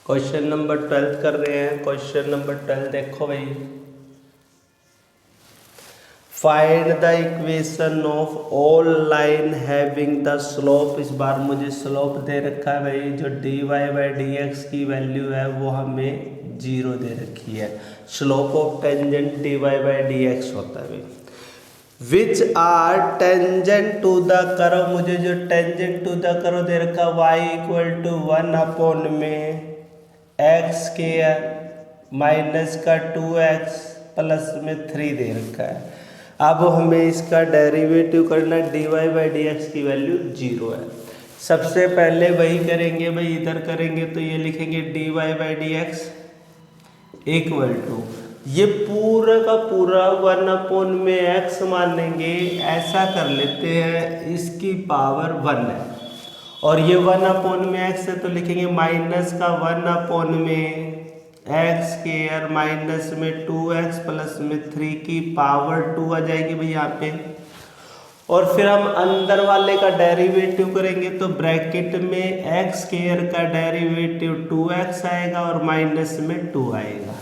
Question number 12 कर रहे हैं। क्वेश्चन नंबर 12 देखो भाई, find the equation of all line having the slope. इस बार मुझे स्लोप दे रखा है भाई, जो dy बाई डी एक्स की वैल्यू है वो हमें 0 दे रखी है। Slope of tangent dy by D X होता है भाई। Which are tangent to the curve, मुझे जो टेंजेंट टू द कर्व दे रखा y इक्वल टू 1 में एक्स स्क्वायर माइनस का 2x प्लस में 3 दे रखा है। अब हमें इसका डेरिवेटिव करना है, dy बाई डी एक्स की वैल्यू 0 है। सबसे पहले वही करेंगे भाई, इधर करेंगे तो ये लिखेंगे dy by D X equal to, ये पूरा का पूरा 1 में x मानेंगे, ऐसा कर लेते हैं, इसकी पावर 1 है और ये 1 में x है तो लिखेंगे माइनस का 1 में एक्स स्क्वायर माइनस में 2x प्लस में 3 की पावर 2 आ जाएगी भाई यहाँ पे। और फिर हम अंदर वाले का डेरिवेटिव करेंगे तो ब्रैकेट में एक्स स्क्वायर का डेरिवेटिव 2x आएगा और माइनस में 2 आएगा।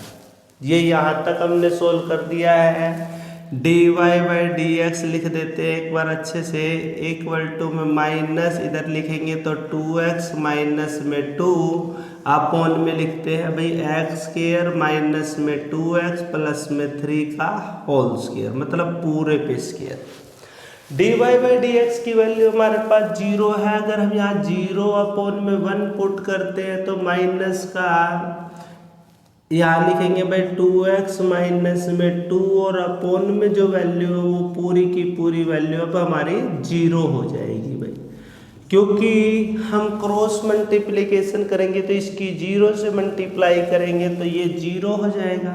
ये यहाँ तक हमने सोल्व कर दिया है। dy बाई डी एक्स लिख देते हैं एक बार अच्छे से, इक्वल टू में माइनस इधर लिखेंगे तो 2x माइनस में 2 अपॉन में लिखते हैं भाई एक्स स्क्वायर माइनस में 2x प्लस में 3 का होल स्क्वायर, मतलब पूरे पे square. dy by D x की वैल्यू हमारे पास 0 है। अगर हम यहाँ 0 अपॉन में 1 पुट करते हैं तो माइनस का यहाँ लिखेंगे भाई 2x माइनस में 2 और अपॉन में जो वैल्यू है वो पूरी की पूरी वैल्यू अब हमारी 0 हो जाएगी भाई, क्योंकि हम क्रॉस मल्टीप्लिकेशन करेंगे तो इसकी 0 से मल्टीप्लाई करेंगे तो ये 0 हो जाएगा।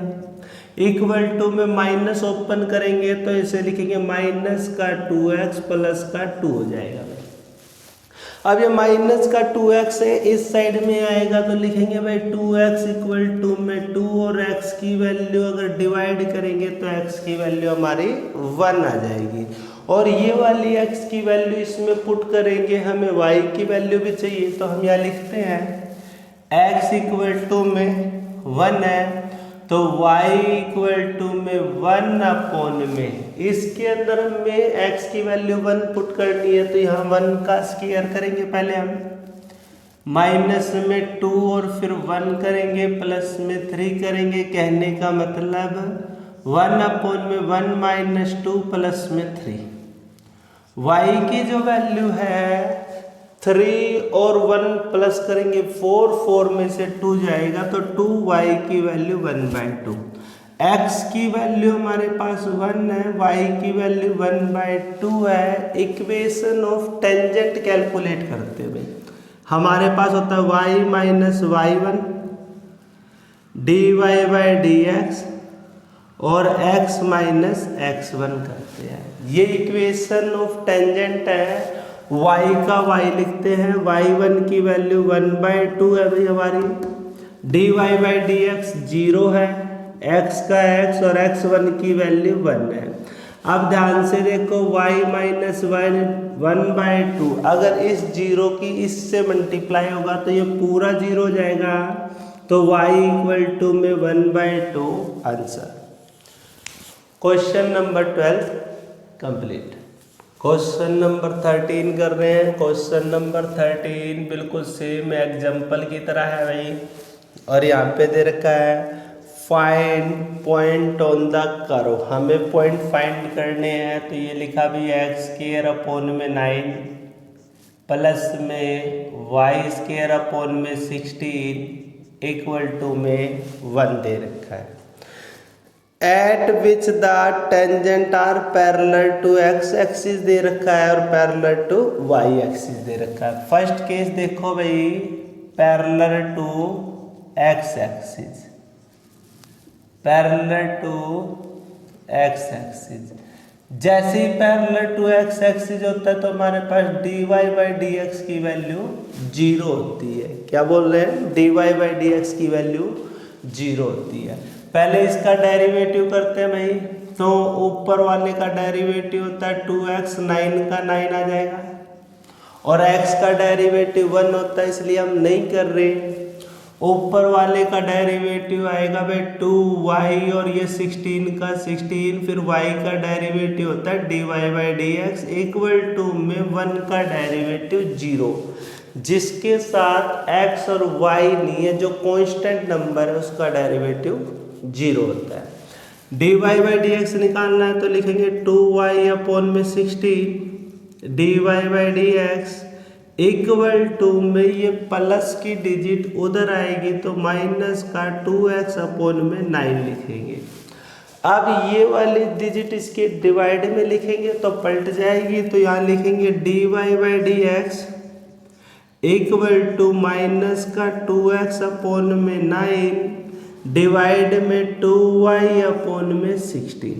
इक्वल टू में माइनस ओपन करेंगे तो इसे लिखेंगे माइनस का 2x प्लस का 2 हो जाएगा। अब ये माइनस का 2x है, इस साइड में आएगा तो लिखेंगे भाई 2x इक्वल टू में 2 और x की वैल्यू अगर डिवाइड करेंगे तो x की वैल्यू हमारी 1 आ जाएगी। और ये वाली x की वैल्यू इसमें पुट करेंगे, हमें y की वैल्यू भी चाहिए तो हम यहाँ लिखते हैं x इक्वल टू में 1 है तो y इक्वल टू में 1 अपॉन में, इसके अंदर हमें x की वैल्यू 1 पुट करनी है तो यहाँ 1 का स्क्वायर करेंगे पहले हम, माइनस में 2 और फिर 1 करेंगे प्लस में 3 करेंगे। कहने का मतलब 1 अपॉन में 1 माइनस 2 प्लस में 3। y की जो वैल्यू है 3 और 1 प्लस करेंगे 4, 4 में से 2 जाएगा तो 2y की वैल्यू 1/2। x की वैल्यू हमारे पास 1 है, y की वैल्यू 1/2 है। इक्वेशन ऑफ टेंजेंट कैलकुलेट करते हैं भाई, हमारे पास होता है y minus y1 dy by D x और x माइनस x1 करते हैं। ये इक्वेशन ऑफ टेंजेंट है। y का y लिखते हैं, y1 की वैल्यू 1/2 है भाई हमारी, dy बाई डी एक्स 0 है, x का x और x1 की वैल्यू 1 है। अब ध्यान से देखो y माइनस y 1/2, अगर इस 0 की इससे मल्टीप्लाई होगा तो ये पूरा 0 हो जाएगा, तो y इक्वल टू में 1/2 answer. Question number 12 complete. Question number 13 कर रहे हैं। क्वेश्चन नंबर 13 बिल्कुल सेम एग्जाम्पल की तरह है भाई, और यहाँ पे दे रखा है find point on the curve. हमें पॉइंट फाइंड करने हैं तो ये लिखा भी एक्स स्क्वायर अपॉन में 9 प्लस में वाई स्क्वायर अपॉन में 16 इक्वल टू में 1 दे रखा है। At which the tangent are parallel to x axis दे रखा है और पैरेलल टू वाई एक्सिस दे रखा है। फर्स्ट केस देखो भाई, parallel to x axis, parallel to x axis. जैसे ही पैरेलल टू एक्स एक्सिस होता है तो हमारे पास dy बाई डी एक्स की वैल्यू 0 होती है। क्या बोल रहे हैं, dy बाई डी एक्स की वैल्यू 0 होती है। पहले इसका डेरिवेटिव करते हैं भाई, तो ऊपर वाले का डेरिवेटिव होता है 2x, 9 का 9 आ जाएगा और x का डेरिवेटिव 1 होता है, इसलिए हम नहीं कर रहे। ऊपर वाले का डेरिवेटिव आएगा भाई 2y और ये 16 का 16, फिर y का डेरिवेटिव होता है dy/dx इक्वल टू में 1 का डेरिवेटिव 0, जिसके साथ x और y नहीं है, जो कांस्टेंट नंबर है उसका डेरिवेटिव 0 होता है। dy/dx निकालना है तो लिखेंगे 2y अपॉन में 16 dy/dx इक्वल टू में ये प्लस की डिजिट उधर आएगी तो माइनस का 2x अपॉन में 9 लिखेंगे। अब ये वाली डिजिट इसके डिवाइड में लिखेंगे तो पलट जाएगी, तो यहाँ लिखेंगे dy/dx इक्वल टू माइनस का 2x अपॉन में 9 डिवाइड में 2y अपॉन में 16।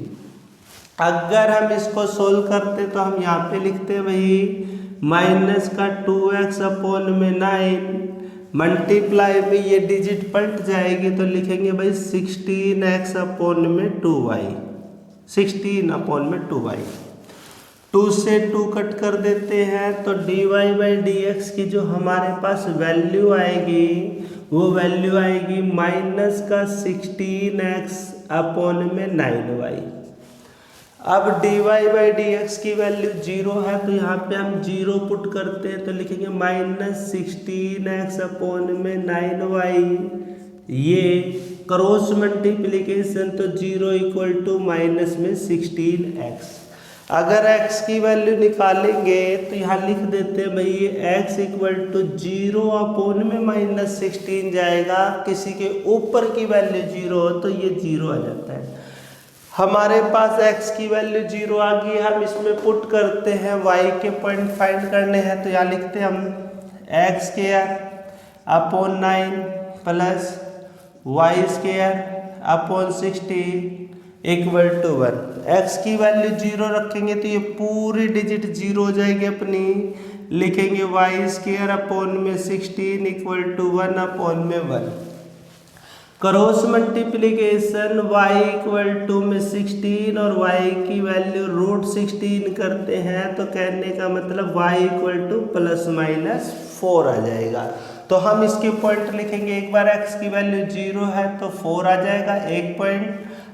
अगर हम इसको सोल्व करते तो हम यहाँ पे लिखते हैं भाई माइनस का 2x अपॉन में 9 मल्टीप्लाई में ये डिजिट पलट जाएगी तो लिखेंगे भाई 16x अपॉन में 2y, 16 अपॉन में 2y। 2 से 2 कट कर देते हैं तो dy/dx की जो हमारे पास वैल्यू आएगी वो वैल्यू आएगी माइनस का 16x अपॉन में 9y। अब dy/dx की वैल्यू 0 है तो यहाँ पे हम 0 पुट करते हैं तो लिखेंगे माइनस 16x अपॉन में 9y, ये क्रॉस मल्टीप्लिकेशन तो 0 इक्वल टू माइनस में 16x। अगर x की वैल्यू निकालेंगे तो यहाँ लिख देते हैं भाई ये x इक्वल टू 0 अपॉन में माइनस 16 जाएगा, किसी के ऊपर की वैल्यू 0 हो तो ये 0 आ जाता है। हमारे पास x की वैल्यू 0 आ गई, हम इसमें पुट करते हैं y के पॉइंट फाइंड करने हैं तो यहाँ लिखते हैं हम x² upon 9 plus y² upon 16 equal to 1। x की वैल्यू 0 रखेंगे तो ये पूरी डिजिट 0 हो जाएगी अपनी, लिखेंगे y² अपॉन में 16 इक्वल टू 1 अपॉन में 1। Cross multiplication y equal to में 16 और y की वैल्यू √16 करते हैं तो कहने का मतलब y इक्वल टू ±4 आ जाएगा। तो हम इसके पॉइंट लिखेंगे, एक बार x की वैल्यू 0 है तो 4 आ जाएगा एक पॉइंट,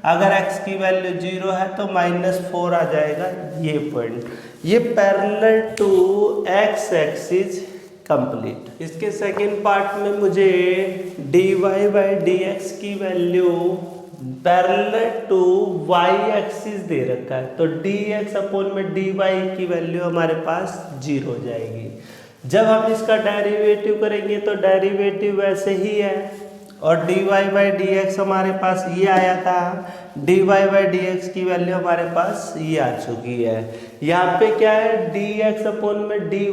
अगर x की वैल्यू 0 है तो -4 आ जाएगा ये पॉइंट। ये parallel to x axis complete. इसके सेकेंड पार्ट में मुझे dy/dx की value parallel to y axis दे रखा है तो dx अपॉन में dy की वैल्यू हमारे पास 0 हो जाएगी। जब हम इसका डेरिवेटिव करेंगे तो डेरिवेटिव वैसे ही है और dy/dx हमारे पास ये आया था, dy/dx की वैल्यू हमारे पास ये आ चुकी है। यहाँ पे क्या है dx अपॉन में dy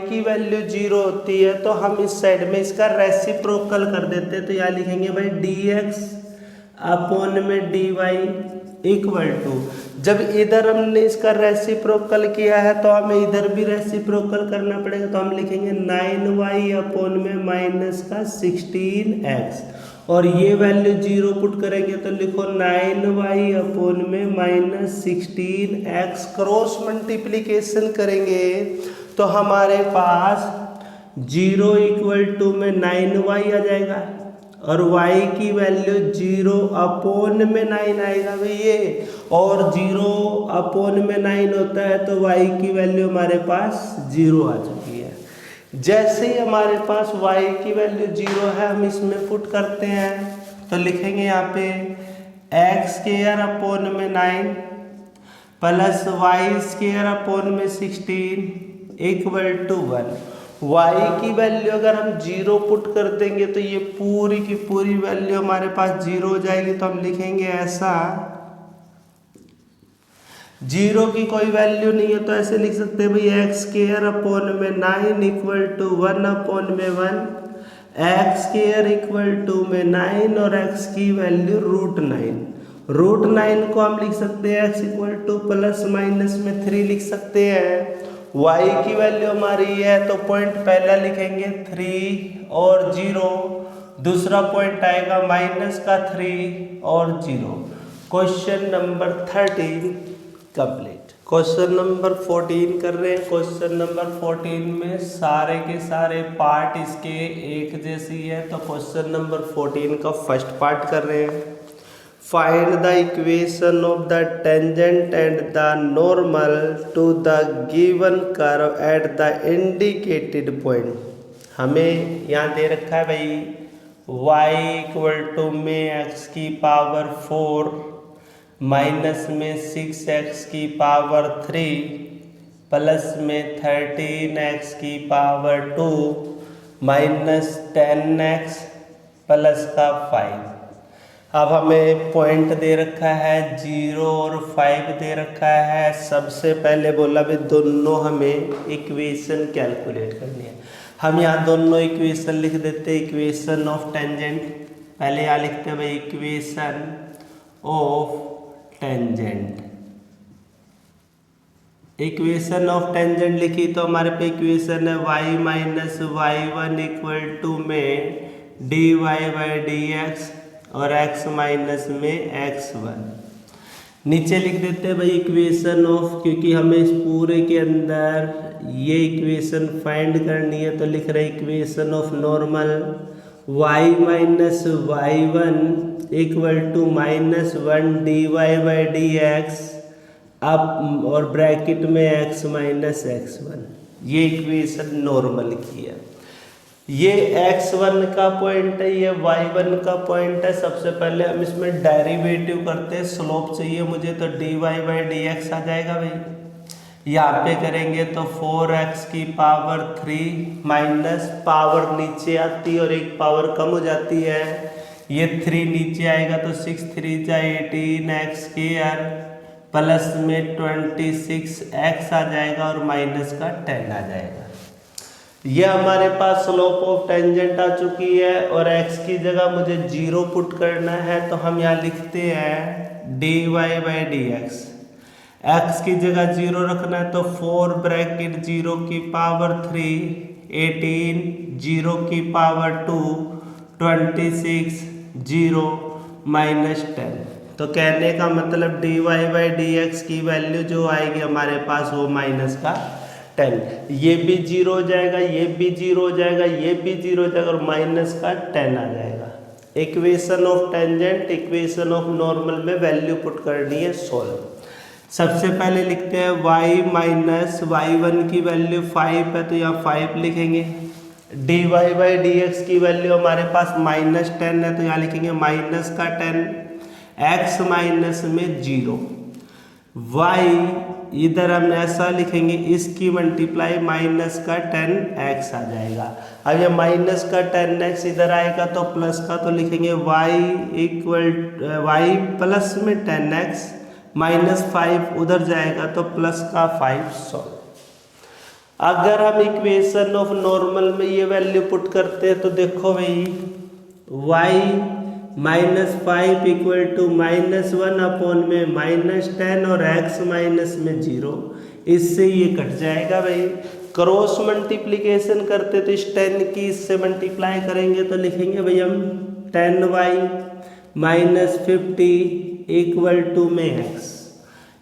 की वैल्यू 0 होती है तो हम इस साइड में इसका रेसिप्रोकल कर देते हैं तो यहाँ लिखेंगे भाई dx अपॉन में dy इक्वल टू, जब इधर हमने इसका रेसिप्रोकल किया है तो हमें इधर भी रेसिप्रोकल करना पड़ेगा तो हम लिखेंगे 9y अपॉन में माइनस का 16x और ये वैल्यू 0 पुट करेंगे तो लिखो 9y अपॉन में माइनस 16x। क्रॉस मल्टीप्लिकेशन करेंगे तो हमारे पास 0 इक्वल टू में 9y आ जाएगा और y की वैल्यू 0 अपॉन में 9 आएगा भाई ये, और 0 अपॉन में 9 होता है तो y की वैल्यू हमारे पास 0 आ चुकी है। जैसे ही हमारे पास y की वैल्यू 0 है हम इसमें पुट करते हैं तो लिखेंगे यहाँ पे x² अपॉन में 9 प्लस y² अपॉन में 16 इक्वल टू 1। y की वैल्यू अगर हम 0 पुट कर देंगे तो ये पूरी की पूरी वैल्यू हमारे पास 0 हो जाएगी तो हम लिखेंगे ऐसा, 0 की कोई वैल्यू नहीं है तो ऐसे लिख सकते हैं भाई x² अपॉन में 9 इक्वल टू 1 अपॉन में 1, x² इक्वल टू में 9 और x की वैल्यू √9। √9 को हम लिख सकते हैं x equal two plus minus में 3 लिख सकते हैं। y की वैल्यू हमारी है तो पॉइंट पहला लिखेंगे 3 और 0, दूसरा पॉइंट आएगा माइनस का 3 और 0। Question number 13 complete. Question number 14 कर रहे हैं। क्वेश्चन नंबर 14 में सारे के सारे पार्ट इसके एक जैसी है। तो क्वेश्चन नंबर 14 का फर्स्ट पार्ट कर रहे हैं। Find the equation of the tangent and the normal to the given curve at the indicated point. हमें यहाँ दे रखा है भाई y इक्वल टू में x की पावर 4 माइनस में 6x की पावर 3 प्लस में 13x की पावर 2 माइनस 10x प्लस का 5। अब हमें पॉइंट दे रखा है 0 और 5 दे रखा है। सबसे पहले बोला भी दोनों हमें इक्वेशन कैलकुलेट करनी है। हम यहाँ दोनों इक्वेशन लिख देते हैं। इक्वेशन ऑफ टेंजेंट पहले यहाँ लिखते हैं भाई equation of tangent. Equation of tangent लिखी तो हमारे पे इक्वेशन है y minus y1 equal to में dy बाई dx और x माइनस में x1। नीचे लिख देते हैं भाई इक्वेशन ऑफ, क्योंकि हमें इस पूरे के अंदर ये इक्वेशन फाइंड करनी है। तो लिख रहे हैं equation of normal y minus y1 equal to -1 dy by dx अब और ब्रैकेट में x माइनस x1। ये इक्वेशन नॉर्मल की है। ये x1 का पॉइंट है, ये y1 का पॉइंट है। सबसे पहले हम इसमें डेरिवेटिव करते हैं। स्लोप चाहिए मुझे तो dy बाई dx आ जाएगा भाई। यहाँ पे करेंगे तो 4x की पावर 3 माइनस पावर नीचे आती है और एक पावर कम हो जाती है। ये 3 नीचे आएगा तो 6 3 जा 18x स्क्वायर प्लस में 26x आ जाएगा और माइनस का 10 आ जाएगा। ये हमारे पास स्लोप ऑफ टेंजेंट आ चुकी है और x की जगह मुझे 0 पुट करना है। तो हम यहाँ लिखते हैं dy बाई dx। x की जगह 0 रखना है तो 4 ब्रैकेट 0 की पावर 3 18 0 की पावर 2 26 0 माइनस 10। तो कहने का मतलब dy बाई dx की वैल्यू जो आएगी हमारे पास वो माइनस का 10। ये भी 0 हो जाएगा, ये भी 0 हो जाएगा, ये भी 0 हो जाएगा और माइनस का 10 आ जाएगा। Equation of tangent equation of normal में वैल्यू पुट करनी है सोल्व। सबसे पहले लिखते हैं y माइनस y1 की वैल्यू 5 है तो यहाँ 5 लिखेंगे। dy बाई dx की वैल्यू हमारे पास -10 है तो यहाँ लिखेंगे माइनस का 10। x माइनस में 0, y इधर हम ऐसा लिखेंगे इसकी मल्टीप्लाई माइनस का 10x आ जाएगा। अब ये माइनस का 10x इधर आएगा तो प्लस का तो लिखेंगे y प्लस में 10x माइनस 5 उधर जाएगा तो प्लस का 5 सॉल्व। अगर हम इक्वेशन ऑफ नॉर्मल में ये वैल्यू पुट करते हैं तो देखो भाई y minus 5 equal to -1 upon में -10 और x माइनस में 0। इससे ये कट जाएगा भाई। क्रॉस मल्टीप्लिकेशन करते तो इस 10 की इससे मल्टीप्लाई करेंगे तो लिखेंगे भाई हम 10y माइनस 50 इक्वल टू में x।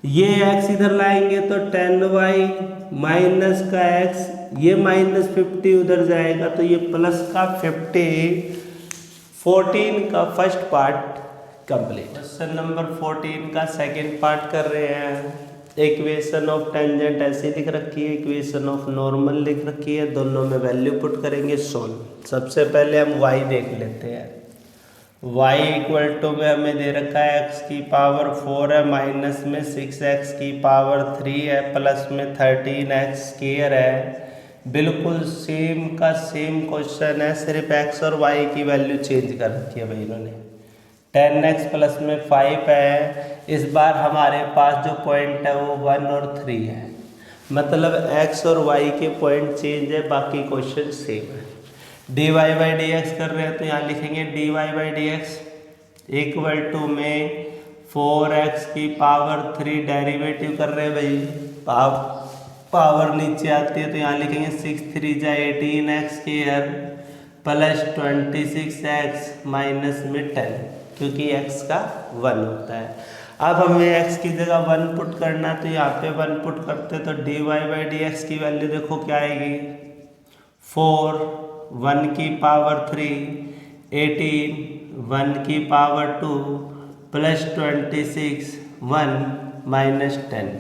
ये x इधर लाएंगे तो 10y माइनस का x, ये -50 उधर जाएगा तो ये प्लस का 50। 14 का first part complete. Question number 14 का सेकंड पार्ट कर रहे हैं। इक्वेशन ऑफ टेंजेंट ऐसी लिख रखी है, इक्वेशन ऑफ नॉर्मल लिख रखी है, दोनों में वैल्यू पुट करेंगे सोल्व। सबसे पहले हम y देख लेते हैं। y इक्वल टू में हमें दे रखा है x की पावर 4 है माइनस में 6x की पावर 3 है प्लस में 13x स्क्वायर है। बिल्कुल सेम का सेम क्वेश्चन है, सिर्फ x और y की वैल्यू चेंज कर रखी है भाई इन्होंने। 10x प्लस में 5 है। इस बार हमारे पास जो पॉइंट है वो 1 और 3 है, मतलब x और y के पॉइंट चेंज है, बाकी क्वेश्चन सेम है। dy बाई dx कर रहे हैं तो यहाँ लिखेंगे dy by dx equal to में 4x की पावर 3 डेरिवेटिव कर रहे हैं भाई। पावर नीचे आती है तो यहाँ लिखेंगे 6 3 जा 18x square plus 26x minus में 10, क्योंकि x का 1 होता है। अब हमें x की जगह 1 पुट करना है, तो यहाँ पे 1 पुट करते तो dy बाई डी एक्स की वैल्यू देखो क्या आएगी, 4 1 की पावर 3 18 1 की पावर 2 प्लस 26 1 माइनस 10।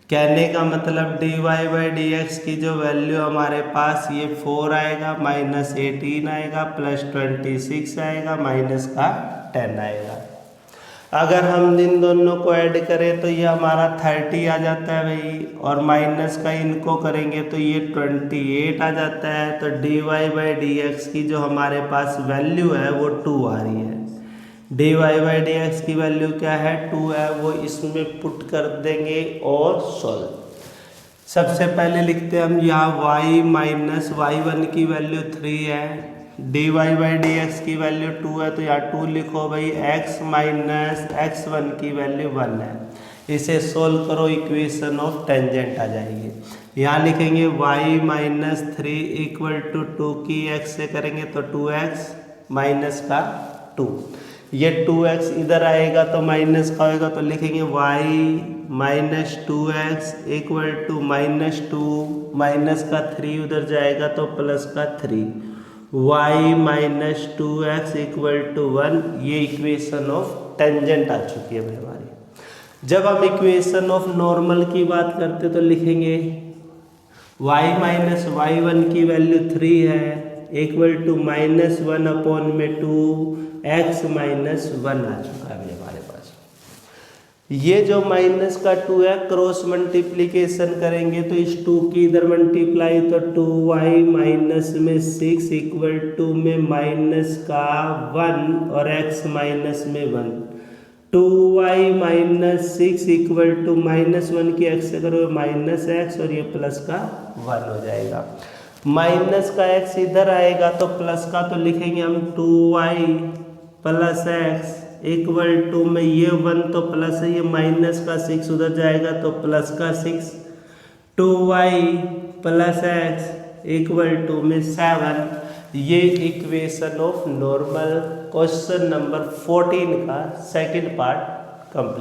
कहने का मतलब dy बाई डी एक्स की जो वैल्यू हमारे पास ये 4 आएगा, माइनस 18 आएगा, प्लस 26 आएगा, माइनस का 10 आएगा। अगर हम इन दोनों को ऐड करें तो ये हमारा 30 आ जाता है भाई, और माइनस का इनको करेंगे तो ये 28 आ जाता है। तो dy बाई डी एक्स की जो हमारे पास वैल्यू है वो 2 आ रही है। dy बाई डी एक्स की वैल्यू क्या है, 2 है, वो इसमें पुट कर देंगे और सॉल्व। सबसे पहले लिखते हैं हम यहाँ y माइनस y1 की वैल्यू 3 है, dy बाई डी एक्स की वैल्यू 2 है, तो यहाँ 2 लिखो भाई, x माइनस x1 की वैल्यू 1 है। इसे सोल्व करो, इक्वेशन ऑफ टेंजेंट आ जाएगी। यहाँ लिखेंगे y माइनस 3 इक्वल टू 2 की x से करेंगे तो 2x माइनस का 2, ये 2x इधर आएगा तो माइनस का होगा, तो लिखेंगे y minus 2x equal to minus 2, minus का 3 उधर जाएगा तो प्लस का 3, y minus 2x equal to 1। ये इक्वेशन ऑफ टेंजेंट आ चुकी है भाई हमारी। जब हम इक्वेशन ऑफ नॉर्मल की बात करते तो लिखेंगे y माइनस y1 की वैल्यू 3 है इक्वल टू माइनस 1 अपॉन में 2x माइनस 1 आ चुका है हमारे पास। ये जो माइनस का 2 है, क्रॉस मल्टीप्लीकेशन करेंगे तो इस 2 की इधर मल्टीप्लाई, तो 2y माइनस में 6 इक्वल टू में माइनस का 1 और x माइनस में 1, 2y minus 6 equal to minus 1 की x से करो माइनस x और ये प्लस का 1 हो जाएगा। माइनस का x इधर आएगा तो प्लस का, तो लिखेंगे हम 2y plus x equal to में ये 1 तो प्लस है, ये माइनस का 6 उधर जाएगा तो प्लस का 6, 2y plus x equal to में 7। ये equation of normal question number 14 का सेकंड पार्ट कंप्लीट।